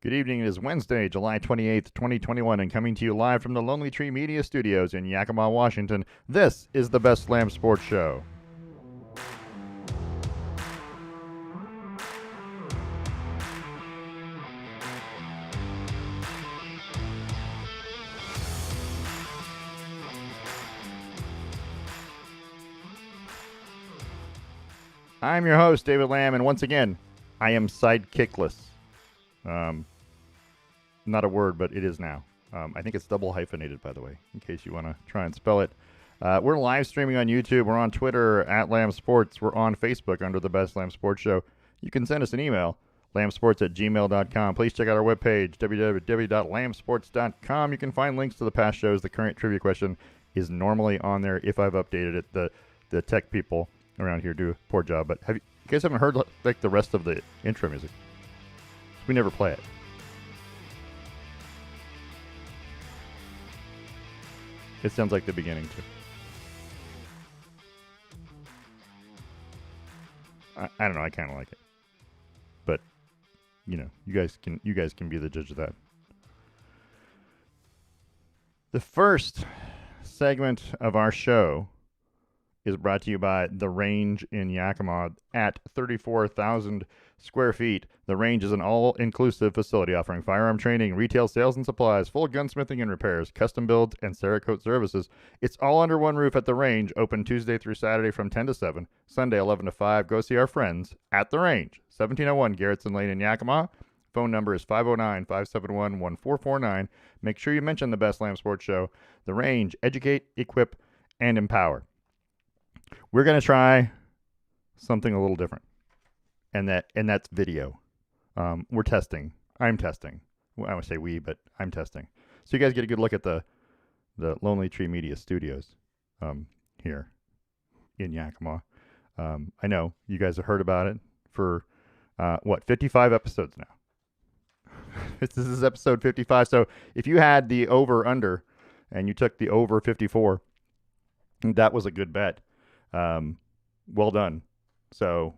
Good evening. It is Wednesday, July 28th, 2021, and coming to you live from the Lonely Tree Media Studios in Yakima, Washington. This is the Best Lamm Sports Show. I'm your host, David Lamm, and once again, I am sidekickless. Not a word, but it is now. I think it's double hyphenated, by the way, in case you want to try and spell it. We're live streaming on YouTube. We're on Twitter at Lamm Sports. We're on Facebook under the Best Lamm Sports Show. You can send us an email, lammsports@gmail.com. Please check out our webpage, www.lammsports.com. You can find links to the past shows. The current trivia question is normally on there if I've updated it. The tech people around here do a poor job. But you guys haven't heard like the rest of the intro music? We never play it. It sounds like the beginning too. I don't know. I kind of like it, but you know, you guys can be the judge of that. The first segment of our show is brought to you by The Range in Yakima at 34,000 square feet. The Range is an all-inclusive facility offering firearm training, retail sales and supplies, full gunsmithing and repairs, custom builds, and Cerakote services. It's all under one roof at The Range, open Tuesday through Saturday from 10 to 7, Sunday 11 to 5. Go see our friends at The Range, 1701 Garrettson Lane in Yakima. Phone number is 509-571-1449. Make sure you mention the Best Lamm Sports Show. The Range, educate, equip, and empower. We're going to try something a little different, and that's video. We're testing. I'm testing. Well, I would say we, but I'm testing. So you guys get a good look at the Lonely Tree Media Studios here in Yakima. I know you guys have heard about it for 55 episodes now. This is episode 55. So if you had the over under and you took the over 54, that was a good bet. Well done. So,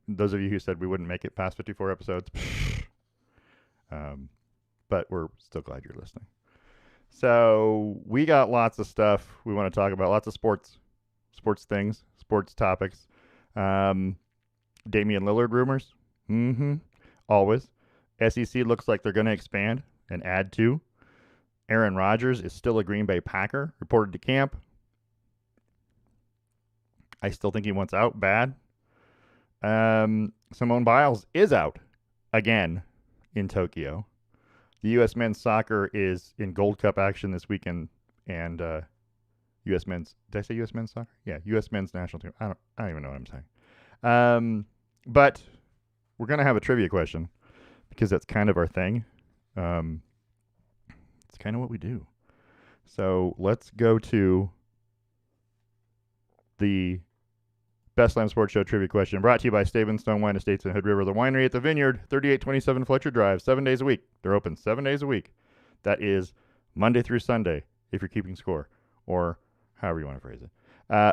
those of you who said we wouldn't make it past 54 episodes, but we're still glad you're listening. So we got lots of stuff we want to talk about, lots of sports things, sports topics. Damian Lillard rumors. Always. SEC looks like they're going to expand and add to. Aaron Rodgers is still a Green Bay Packer, reported to camp. I still think he wants out bad. Simone Biles is out again in Tokyo. The U.S. men's soccer is in Gold Cup action this weekend, and U.S. men's. Did I say U.S. men's soccer? Yeah, U.S. men's national team. I don't even know what I'm saying. But we're gonna have a trivia question because that's kind of our thing. It's kind of what we do. So let's go to the Best Lamm Sports Show trivia question, brought to you by Stone Wine Estates and Hood River, the winery at the Vineyard, 3827 Fletcher Drive, 7 days a week. They're open 7 days a week. That is Monday through Sunday, if you're keeping score, or however you want to phrase it.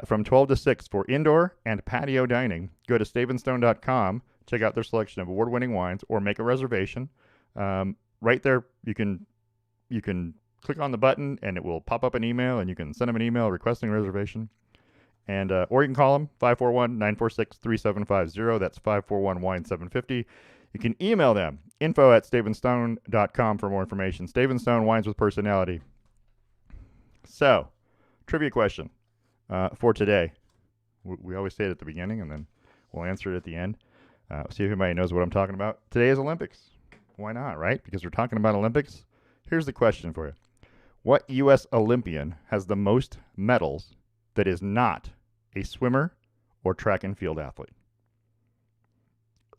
From 12 to 6 for indoor and patio dining. Go to stavenstone.com, check out their selection of award-winning wines, or make a reservation. Right there, you can click on the button, and it will pop up an email, and you can send them an email requesting a reservation. And or you can call them 541-946-3750. That's 541-WINE-750. You can email them info@stavenstone.com for more information. Stavenstone, wines with personality. So, trivia question for today. We always say it at the beginning, and then we'll answer it at the end. See if anybody knows what I'm talking about. Today is Olympics. Why not, right? Because we're talking about Olympics. Here's the question for you. What U.S. Olympian has the most medals that is not a swimmer or track and field athlete?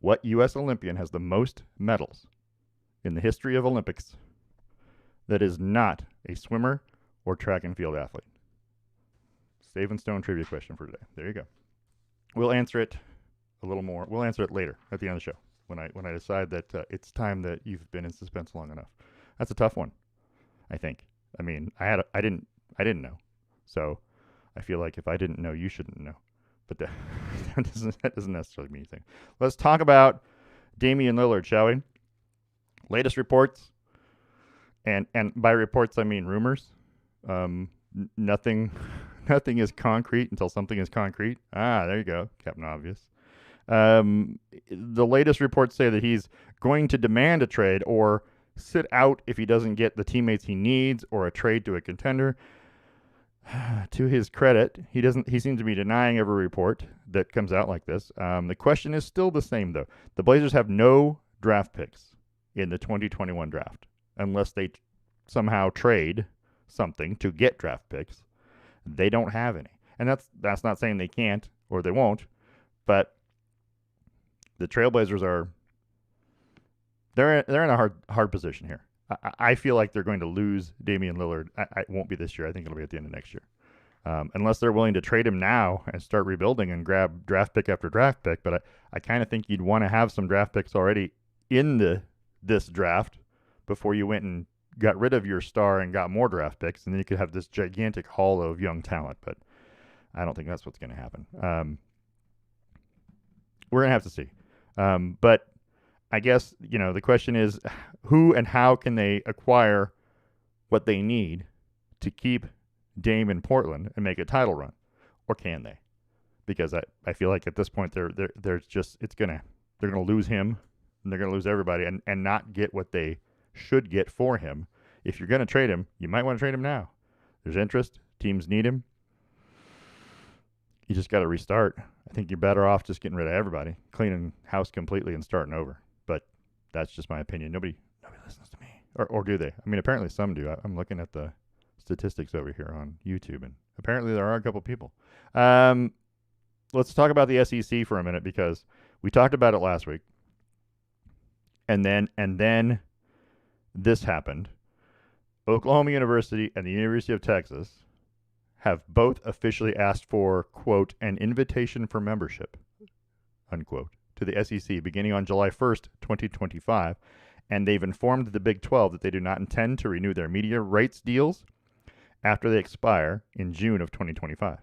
What U.S. Olympian has the most medals in the history of Olympics that is not a swimmer or track and field athlete? Stone trivia question for today. There you go. We'll answer it a little more. We'll answer it later at the end of the show when I decide that it's time that you've been in suspense long enough. That's a tough one, I think. I mean, I didn't know. So I feel like if I didn't know, you shouldn't know. But that doesn't necessarily mean anything. Let's talk about Damian Lillard, shall we? Latest reports, and by reports I mean rumors. Nothing is concrete until something is concrete. There you go, Captain Obvious. The latest reports say that he's going to demand a trade or sit out if he doesn't get the teammates he needs or a trade to a contender. To his credit, he seems to be denying every report that comes out like this. The question is still the same, though. The Blazers have no draft picks in the 2021 draft unless they somehow trade something to get draft picks. They don't have any. And that's not saying they can't or they won't, but the Trailblazers they're in a hard position here. I feel like they're going to lose Damian Lillard. It won't be this year. I think it'll be at the end of next year. Unless they're willing to trade him now and start rebuilding and grab draft pick after draft pick. But I kind of think you'd want to have some draft picks already in this draft before you went and got rid of your star and got more draft picks. And then you could have this gigantic haul of young talent. But I don't think that's what's going to happen. We're going to have to see. But I guess, the question is who and how can they acquire what they need to keep Dame in Portland and make a title run? Or can they? Because I feel like at this point they're going to lose him and they're going to lose everybody and not get what they should get for him. If you're going to trade him, you might want to trade him now. There's interest. Teams need him. You just got to restart. I think you're better off just getting rid of everybody, cleaning house completely and starting over. But that's just my opinion. Nobody listens to me. Or do they? I mean, apparently some do. I'm looking at the statistics over here on YouTube, and apparently there are a couple people. Let's talk about the SEC for a minute because we talked about it last week. And then this happened. Oklahoma University and the University of Texas have both officially asked for, quote, an invitation for membership, unquote, to the SEC beginning on July 1st, 2025, and they've informed the Big 12 that they do not intend to renew their media rights deals after they expire in June of 2025.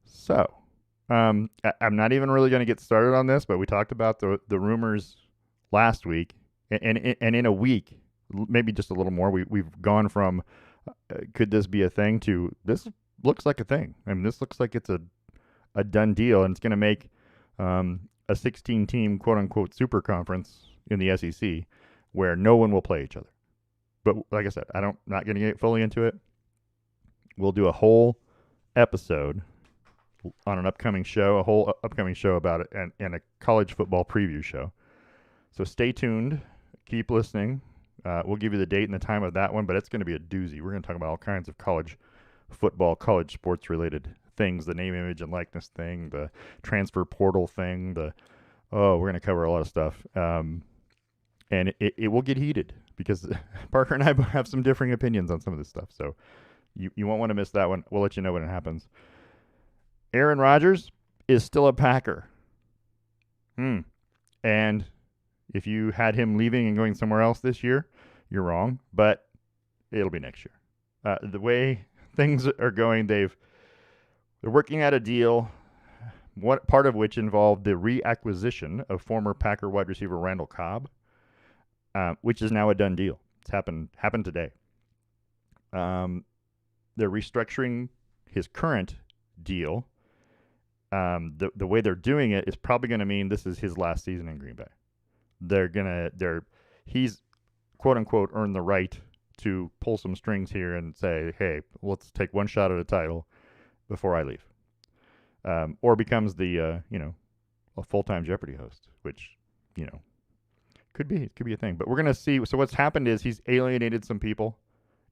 So, I'm not even really going to get started on this, but we talked about the rumors last week, and in a week, maybe just a little more, we've gone from could this be a thing to this looks like a thing. I mean, this looks like it's a done deal, and it's going to make a 16-team quote-unquote super conference in the SEC where no one will play each other. But like I said, not going to get fully into it. We'll do a whole episode on an upcoming show, about it, and a college football preview show. So stay tuned. Keep listening. We'll give you the date and the time of that one, but it's going to be a doozy. We're going to talk about all kinds of college football, college sports related things, the name, image, and likeness thing, the transfer portal thing, we're going to cover a lot of stuff. And it will get heated because Parker and I have some differing opinions on some of this stuff. So you won't want to miss that one. We'll let you know when it happens. Aaron Rodgers is still a Packer. And if you had him leaving and going somewhere else this year, you're wrong, but it'll be next year. The way things are going, they're working out a deal, part of which involved the reacquisition of former Packer wide receiver Randall Cobb, which is now a done deal. It's happened today. They're restructuring his current deal. The way they're doing it is probably going to mean this is his last season in Green Bay. He's quote unquote earned the right to pull some strings here and say, hey, let's take one shot at a title before I leave. Or becomes a full-time Jeopardy host, which, could be a thing. But we're going to see. So what's happened is he's alienated some people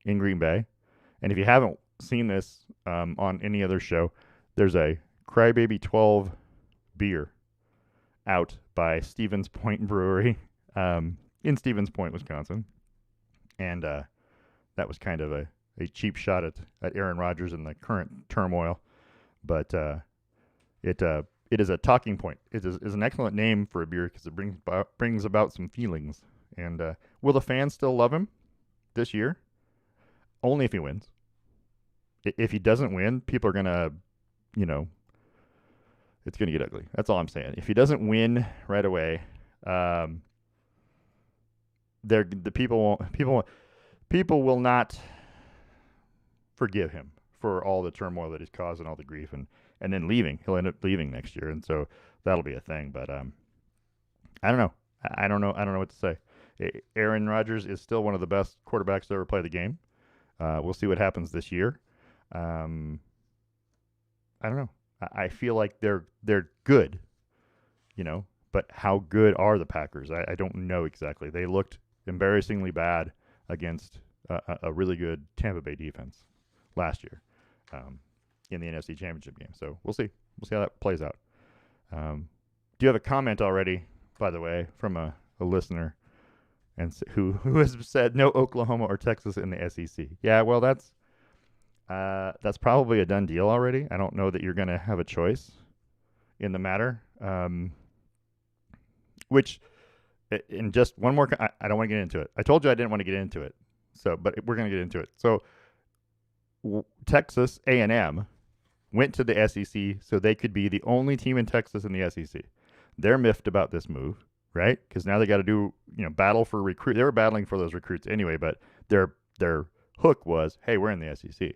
in Green Bay. And if you haven't seen this on any other show, there's a Crybaby 12 beer out by Stevens Point Brewery in Stevens Point, Wisconsin. And that was kind of a cheap shot at Aaron Rodgers in the current turmoil. But it is a talking point. It is an excellent name for a beer because it brings about some feelings. And will the fans still love him this year? Only if he wins. If he doesn't win, people are going to, it's going to get ugly. That's all I'm saying. If he doesn't win right away, the people will not forgive him for all the turmoil that he's caused and all the grief and then leaving. He'll end up leaving next year, and so that'll be a thing. But I don't know. I don't know. I don't know what to say. Aaron Rodgers is still one of the best quarterbacks to ever play the game. We'll see what happens this year. I don't know. I feel like they're good, but how good are the Packers? I don't know exactly. They looked embarrassingly bad against a really good Tampa Bay defense last year in the NFC Championship game. So we'll see. We'll see how that plays out. Do you have a comment already, by the way, from a listener and who has said no Oklahoma or Texas in the SEC? Yeah, well, that's probably a done deal already. I don't know that you're going to have a choice in the matter. Which, in just one more, I don't want to get into it. I told you I didn't want to get into it. So, but we're going to get into it. So, Texas A&M went to the SEC so they could be the only team in Texas in the SEC. They're miffed about this move, right? Because now they got to do, battle for recruit. They were battling for those recruits anyway, but their hook was, hey, we're in the SEC.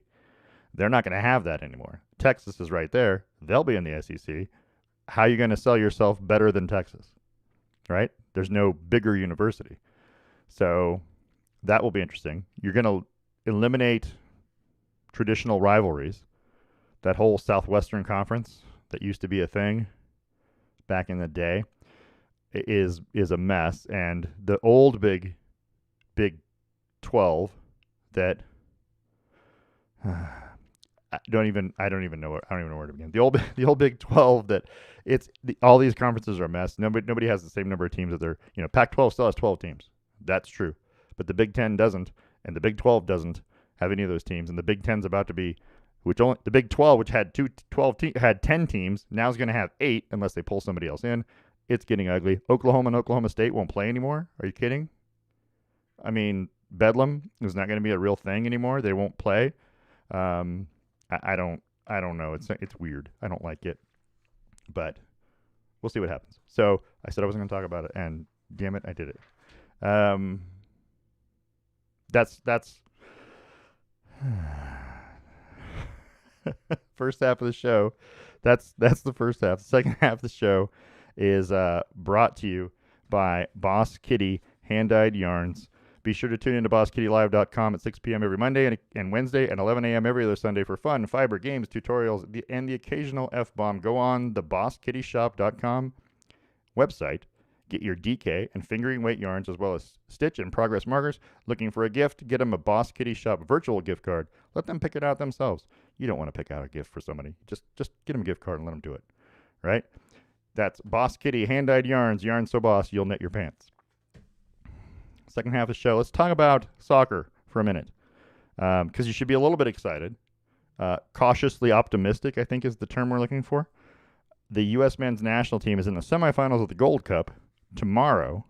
They're not going to have that anymore. Texas is right there. They'll be in the SEC. How are you going to sell yourself better than Texas, right? There's no bigger university. So that will be interesting. You're going to eliminate traditional rivalries. That whole Southwestern Conference that used to be a thing back in the day is a mess. And the old Big 12 that I don't even know where to begin. The old Big 12 that all these conferences are a mess. Nobody has the same number of teams that they're, Pac-12 still has 12 teams. That's true. But the Big 10 doesn't, and the Big 12 doesn't have any of those teams, and the Big 10's about to be the Big 12, which had 10 teams, now is going to have 8 unless they pull somebody else in. It's getting ugly. Oklahoma and Oklahoma State won't play anymore. Are you kidding? I mean, Bedlam is not going to be a real thing anymore. They won't play. I don't know. It's weird. I don't like it, but we'll see what happens. So I said I wasn't going to talk about it, and damn it, I did it. That's first half of the show. That's the first half. The second half of the show is brought to you by Boss Kitty Hand-Dyed Yarns. Be sure to tune in to BossKittyLive.com at 6 p.m. every Monday and Wednesday and 11 a.m. every other Sunday for fun, fiber, games, tutorials, and the occasional F-bomb. Go on the BossKittyShop.com website. Get your DK and fingering weight yarns as well as stitch and progress markers. Looking for a gift? Get them a Boss Kitty Shop virtual gift card. Let them pick it out themselves. You don't want to pick out a gift for somebody. Just get them a gift card and let them do it, right? That's Boss Kitty Hand-Dyed Yarns. Yarns so boss, you'll net your pants. Second half of the show, let's talk about soccer for a minute, because you should be a little bit excited. Cautiously optimistic, I think, is the term we're looking for. The U.S. men's national team is in the semifinals of the Gold Cup tomorrow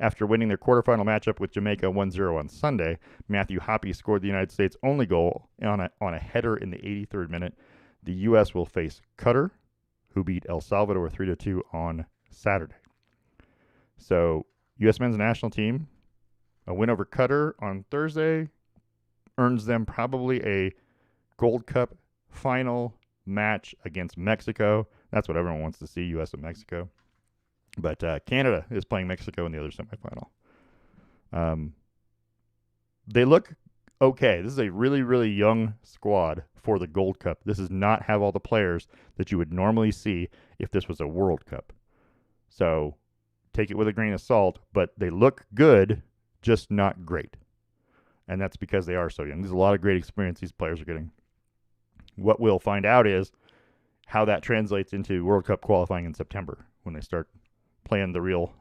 after winning their quarterfinal matchup with Jamaica 1-0 on Sunday. Matthew Hoppe scored the United States' only goal on a header in the 83rd minute. The U.S. will face Qatar, who beat El Salvador 3-2 on Saturday. So, U.S. men's national team, a win over Qatar on Thursday, earns them probably a Gold Cup final match against Mexico. That's what everyone wants to see, U.S. and Mexico. But Canada is playing Mexico in the other semifinal. They look okay. This is a really, really young squad for the Gold Cup. This does not have all the players that you would normally see if this was a World Cup. So take it with a grain of salt, but they look good, just not great. And that's because they are so young. There's a lot of great experience these players are getting. What we'll find out is how that translates into World Cup qualifying in September when they start playing the real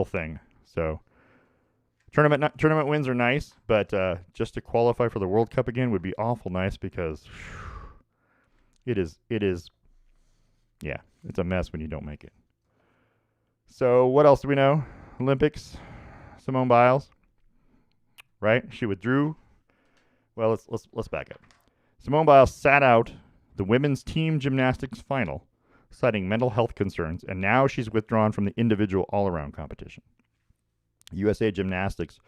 thing. So tournament wins are nice, but just to qualify for the World Cup again would be awful nice because it is it's a mess when you don't make it. So what else do we know? Olympics, Simone Biles, right? She withdrew. Well, let's back up. Simone Biles sat out the women's team gymnastics final, citing mental health concerns, and now she's withdrawn from the individual all-around competition. USA Gymnastics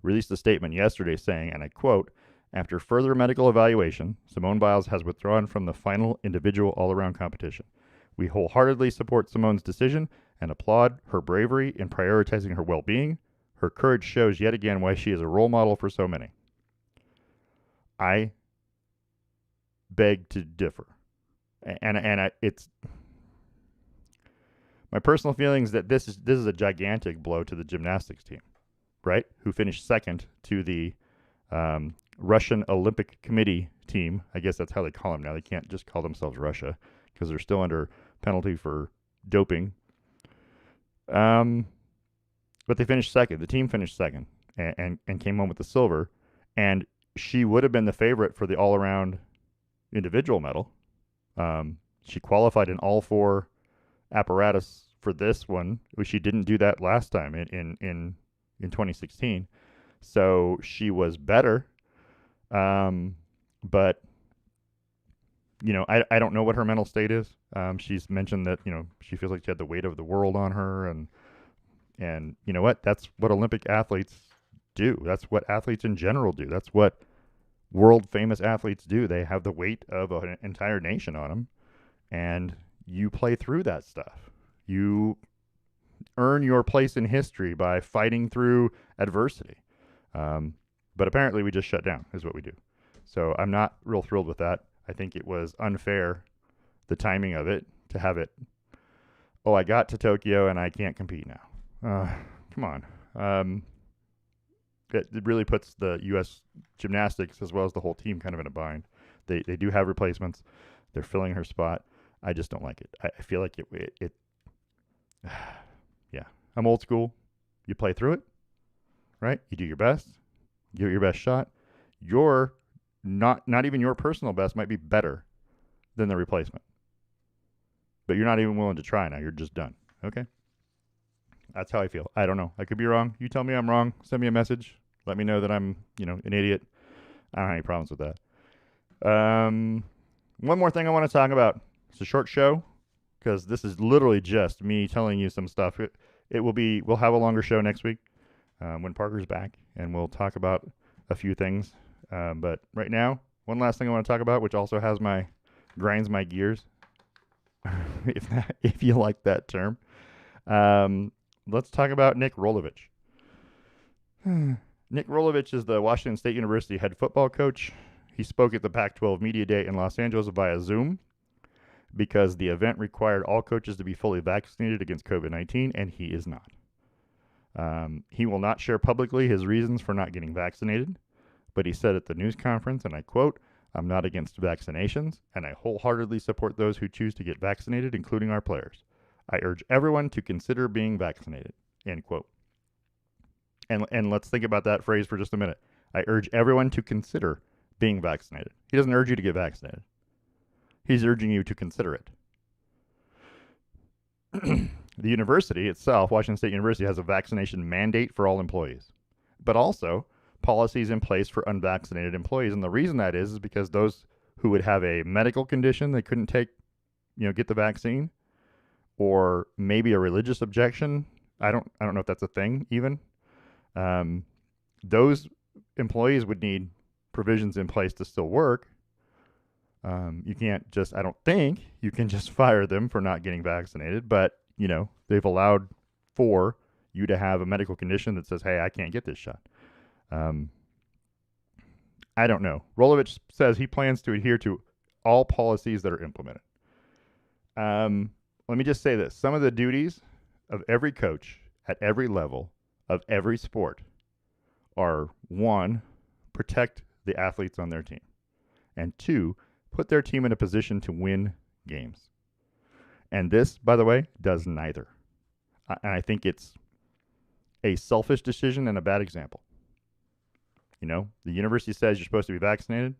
released a statement yesterday saying, and I quote, "After further medical evaluation, Simone Biles has withdrawn from the final individual all-around competition. We wholeheartedly support Simone's decision and applaud her bravery in prioritizing her well-being. Her courage shows yet again why she is a role model for so many." I beg to differ. It's my personal feelings that this is a gigantic blow to the gymnastics team, right? Who finished second to the Russian Olympic Committee team. I guess that's how they call them now. They can't just call themselves Russia because they're still under penalty for doping. But they finished second. The team finished second and came home with the silver. And she would have been the favorite for the all-around individual medal. She qualified in all four apparatus for this one. She didn't do that last time in 2016. So she was better. But, I don't know what her mental state is. She's mentioned that, she feels like she had the weight of the world on her. And you know what? That's what Olympic athletes do. That's what athletes in general do. That's what world famous athletes do. They have the weight of an entire nation on them. And you play through that stuff. You earn your place in history by fighting through adversity. But apparently we just shut down is what we do. So I'm not real thrilled with that. I think it was unfair, the timing of it, to have it, I got to Tokyo and I can't compete now. Come on. It really puts the U.S. gymnastics as well as the whole team kind of in a bind. They do have replacements. They're filling her spot. I just don't like it. I feel like it yeah. I'm old school. You play through it, right? You do your best. Give it your best shot. Your not even your personal best might be better than the replacement. But you're not even willing to try now. You're just done. Okay? That's how I feel. I don't know. I could be wrong. You tell me I'm wrong. Send me a message. Let me know that I'm, an idiot. I don't have any problems with that. One more thing I want to talk about. It's a short show because this is literally just me telling you some stuff. We'll have a longer show next week when Parker's back, and we'll talk about a few things. But right now, one last thing I want to talk about, which also grinds my gears, if you like that term. Let's talk about Nick Rolovich. Nick Rolovich is the Washington State University head football coach. He spoke at the Pac-12 Media Day in Los Angeles via Zoom because the event required all coaches to be fully vaccinated against COVID-19, and he is not. He will not share publicly his reasons for not getting vaccinated, but he said at the news conference, and I quote, "I'm not against vaccinations, and I wholeheartedly support those who choose to get vaccinated, including our players. I urge everyone to consider being vaccinated," end quote. And let's think about that phrase for just a minute. I urge everyone to consider being vaccinated. He doesn't urge you to get vaccinated. He's urging you to consider it. The university itself, Washington State University, has a vaccination mandate for all employees, but also policies in place for unvaccinated employees. And the reason that is because those who would have a medical condition they couldn't get the vaccine, or maybe a religious objection. I don't know if that's a thing even. Those employees would need provisions in place to still work. You can't just, I don't think you can just fire them for not getting vaccinated, but they've allowed for you to have a medical condition that says, hey, I can't get this shot. I don't know. Rolovich says he plans to adhere to all policies that are implemented. Let me just say this. Some of the duties of every coach at every level of every sport are, 1, protect the athletes on their team, and 2, put their team in a position to win games. And this, by the way, does neither. And I think it's a selfish decision and a bad example. The university says you're supposed to be vaccinated.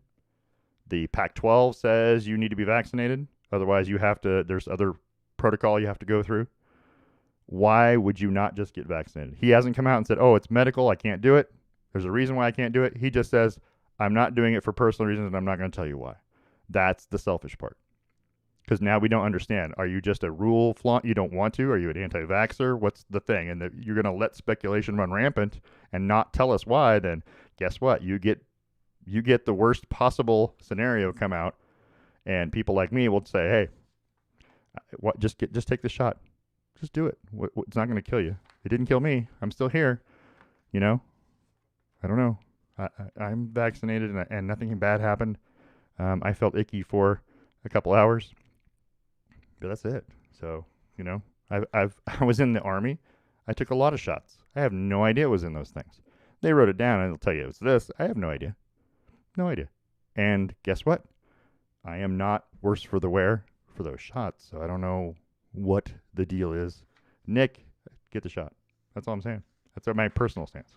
The Pac-12 says you need to be vaccinated. Otherwise, there's other protocol you have to go through. Why would you not just get vaccinated? He hasn't come out and said, it's medical, I can't do it. There's a reason why I can't do it. He just says, I'm not doing it for personal reasons, and I'm not going to tell you why. That's the selfish part. Because now we don't understand. Are you just a rule flaunt? You don't want to? Are you an anti-vaxxer? What's the thing? And you're going to let speculation run rampant and not tell us why, then guess what? You get the worst possible scenario come out, and people like me will say, hey, just take the shot. Just do it. It's not going to kill you. It didn't kill me. I'm still here. I don't know. I'm vaccinated, and nothing bad happened. I felt icky for a couple hours, but that's it. So, I was in the Army. I took a lot of shots. I have no idea what was in those things. They wrote it down, and it'll tell you it's this. I have no idea. No idea. And guess what? I am not worse for the wear for those shots, so I don't know what the deal is. Nick, get the shot. That's all I'm saying. That's my personal stance.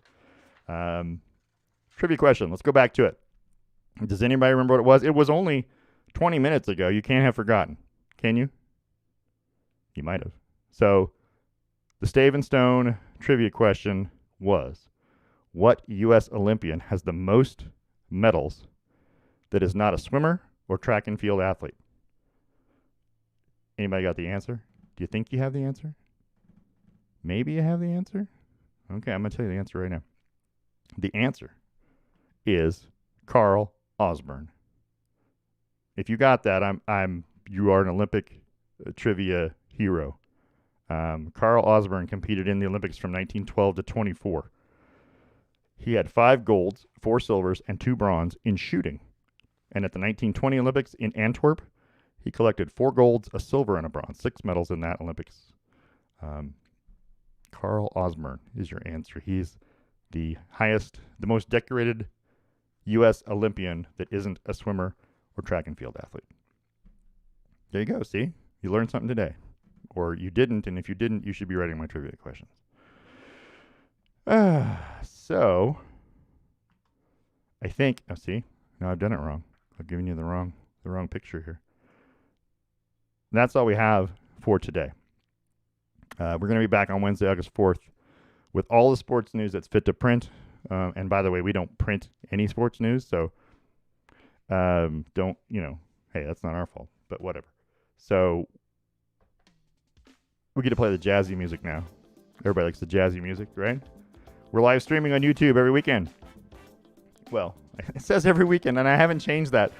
Trivia question. Let's go back to it. Does anybody remember what it was? It was only 20 minutes ago. You can't have forgotten. Can you? You might have. So the Stave and Stone trivia question was, what U.S. Olympian has the most medals that is not a swimmer or track and field athlete? Anybody got the answer? Do you think you have the answer? Maybe you have the answer? Okay, I'm going to tell you the answer right now. The answer is Carl Osborne. If you got that, you are an Olympic trivia hero. Carl Osborne competed in the Olympics from 1912 to 24. He had 5 golds, 4 silvers, and 2 bronze in shooting. And at the 1920 Olympics in Antwerp, he collected 4 golds, a silver, and a bronze. 6 medals in that Olympics. Carl Osborne is your answer. He's the most decorated U.S. Olympian that isn't a swimmer or track and field athlete. There you go. See? You learned something today. Or you didn't, and if you didn't, you should be writing my trivia questions. So, I think, see? No, I've done it wrong. I've given you the wrong picture here. That's all we have for today. We're going to be back on Wednesday, August 4th with all the sports news that's fit to print. And by the way, we don't print any sports news, so hey, that's not our fault, but whatever. So we get to play the jazzy music now. Everybody likes the jazzy music, right? We're live streaming on YouTube every weekend. Well, it says every weekend, and I haven't changed that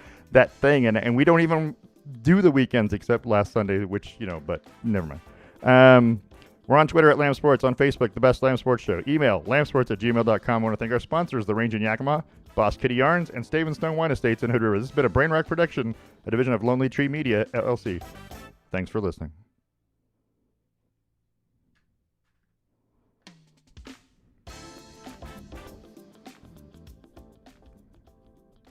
thing, and we don't even do the weekends except last Sunday, which, but never mind. We're on Twitter at Lamm Sports, on Facebook, The Best Lamm Sports Show. Email lambsports@gmail.com. I want to thank our sponsors, The Range in Yakima, Boss Kitty Yarns, and Stave and Stone Wine Estates in Hood River. This has been a Brain Rock production, a division of Lonely Tree Media, LLC. Thanks for listening.